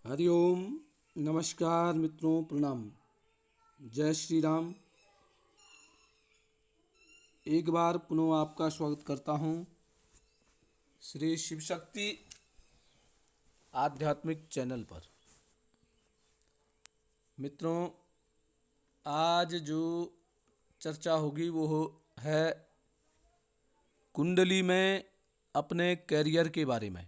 हरिओम। नमस्कार मित्रों, प्रणाम। जय श्री राम। एक बार पुनः आपका स्वागत करता हूँ श्री शिव शक्ति आध्यात्मिक चैनल पर। मित्रों, आज जो चर्चा होगी है कुंडली में अपने कैरियर के बारे में।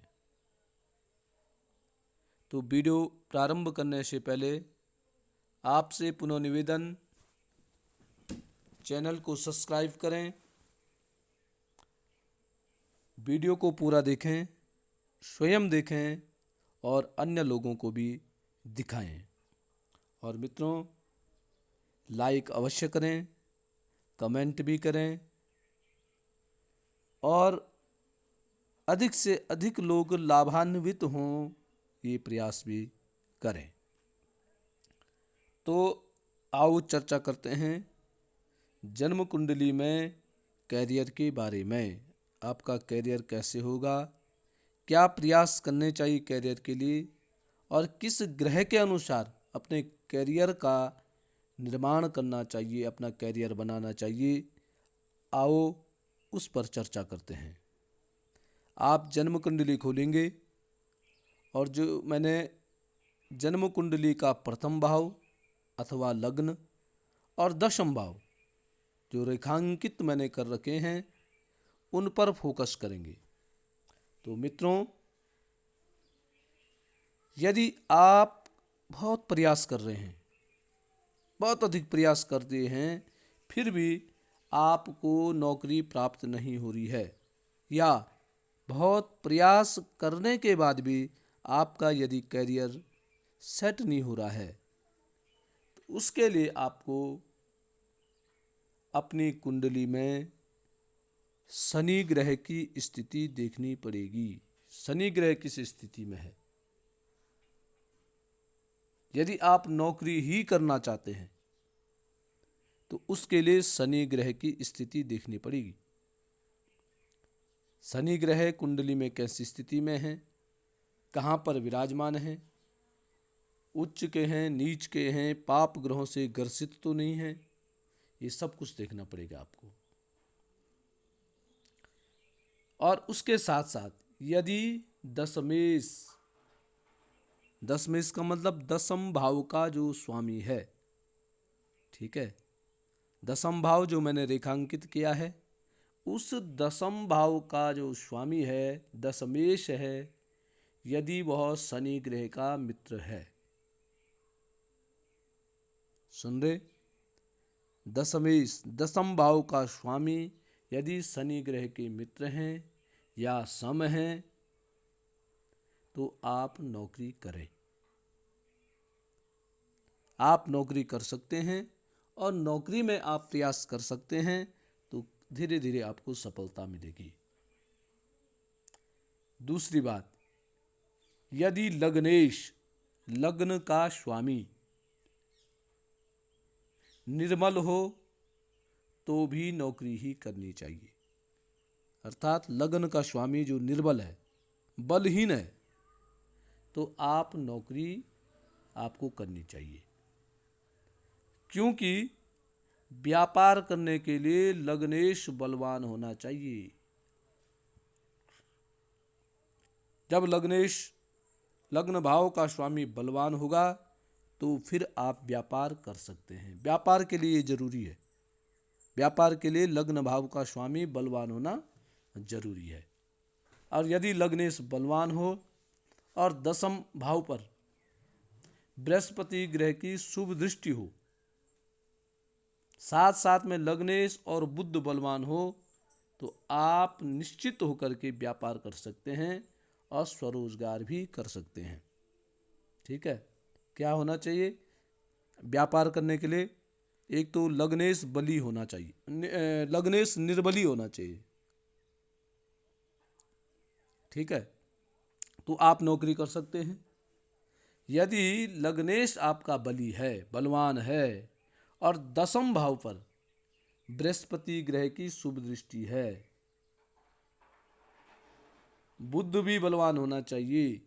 तो वीडियो प्रारंभ करने से पहले आपसे पुनः निवेदन, चैनल को सब्सक्राइब करें, वीडियो को पूरा देखें, स्वयं देखें और अन्य लोगों को भी दिखाएं। और मित्रों, लाइक अवश्य करें, कमेंट भी करें और अधिक से अधिक लोग लाभान्वित हों, ये प्रयास भी करें। तो आओ चर्चा करते हैं जन्म कुंडली में कैरियर के बारे में। आपका कैरियर कैसे होगा, क्या प्रयास करने चाहिए कैरियर के लिए और किस ग्रह के अनुसार अपने कैरियर का निर्माण करना चाहिए, अपना कैरियर बनाना चाहिए। आओ उस पर चर्चा करते हैं। आप जन्म कुंडली खोलेंगे और जो मैंने जन्म कुंडली का प्रथम भाव अथवा लग्न और दशम भाव जो रेखांकित मैंने कर रखे हैं उन पर फोकस करेंगे। तो मित्रों, यदि आप बहुत प्रयास कर रहे हैं, बहुत अधिक प्रयास कर दिए हैं, फिर भी आपको नौकरी प्राप्त नहीं हो रही है, या बहुत प्रयास करने के बाद भी आपका यदि कैरियर सेट नहीं हो रहा है, तो उसके लिए आपको अपनी कुंडली में शनि ग्रह की स्थिति देखनी पड़ेगी। शनि ग्रह किस स्थिति में है? यदि आप नौकरी ही करना चाहते हैं तो उसके लिए शनि ग्रह की स्थिति देखनी पड़ेगी। शनि ग्रह कुंडली में कैसी स्थिति में है, कहाँ पर विराजमान है, उच्च के हैं, नीच के हैं, पाप ग्रहों से ग्रसित तो नहीं है, ये सब कुछ देखना पड़ेगा आपको। और उसके साथ साथ यदि दशमेश, दशमेश का मतलब दसम भाव का जो स्वामी है, ठीक है, दसम भाव जो मैंने रेखांकित किया है, उस दसम भाव का जो स्वामी है, दशमेश है, यदि वह शनि ग्रह का मित्र है, सुन रहे, दशमेश दसम भाव का स्वामी यदि शनि ग्रह के मित्र हैं या सम हैं, तो आप नौकरी करें। आप नौकरी कर सकते हैं और नौकरी में आप प्रयास कर सकते हैं, तो धीरे धीरे आपको सफलता मिलेगी। दूसरी बात, यदि लग्नेश, लग्न का स्वामी निर्मल हो तो भी नौकरी ही करनी चाहिए। अर्थात लग्न का स्वामी जो निर्बल है, बलहीन है, तो आप नौकरी आपको करनी चाहिए। क्योंकि व्यापार करने के लिए लग्नेश बलवान होना चाहिए। जब लग्नेश, लग्न भाव का स्वामी बलवान होगा तो फिर आप व्यापार कर सकते हैं। व्यापार के लिए जरूरी है, व्यापार के लिए लग्न भाव का स्वामी बलवान होना जरूरी है। और यदि लग्नेश बलवान हो और दसम भाव पर बृहस्पति ग्रह की शुभ दृष्टि हो, साथ साथ में लग्नेश और बुध बलवान हो, तो आप निश्चित होकर के व्यापार कर सकते हैं और स्वरोजगार भी कर सकते हैं। ठीक है, क्या होना चाहिए व्यापार करने के लिए? एक तो लग्नेश बली होना चाहिए, लग्नेश निर्बली होना चाहिए। ठीक है, तो आप नौकरी कर सकते हैं। यदि लग्नेश आपका बली है, बलवान है और दसम भाव पर बृहस्पति ग्रह की शुभ दृष्टि है, बुध भी बलवान होना चाहिए,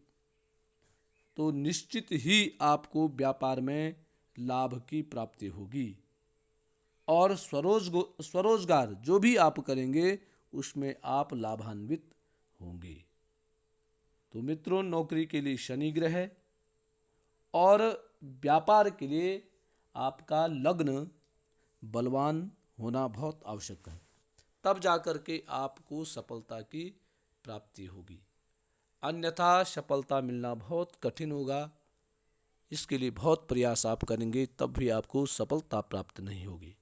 तो निश्चित ही आपको व्यापार में लाभ की प्राप्ति होगी। और स्वरोजगार जो भी आप करेंगे उसमें आप लाभान्वित होंगे। तो मित्रों, नौकरी के लिए शनि ग्रह है और व्यापार के लिए आपका लग्न बलवान होना बहुत आवश्यक है, तब जाकर के आपको सफलता की प्राप्ति होगी। अन्यथा सफलता मिलना बहुत कठिन होगा। इसके लिए बहुत प्रयास आप करेंगे तब भी आपको सफलता प्राप्त नहीं होगी।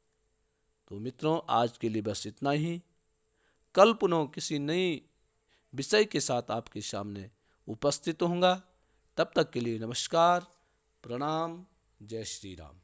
तो मित्रों, आज के लिए बस इतना ही। कल पुनः किसी नई विषय के साथ आपके सामने उपस्थित होऊंगा। तब तक के लिए नमस्कार, प्रणाम, जय श्री राम।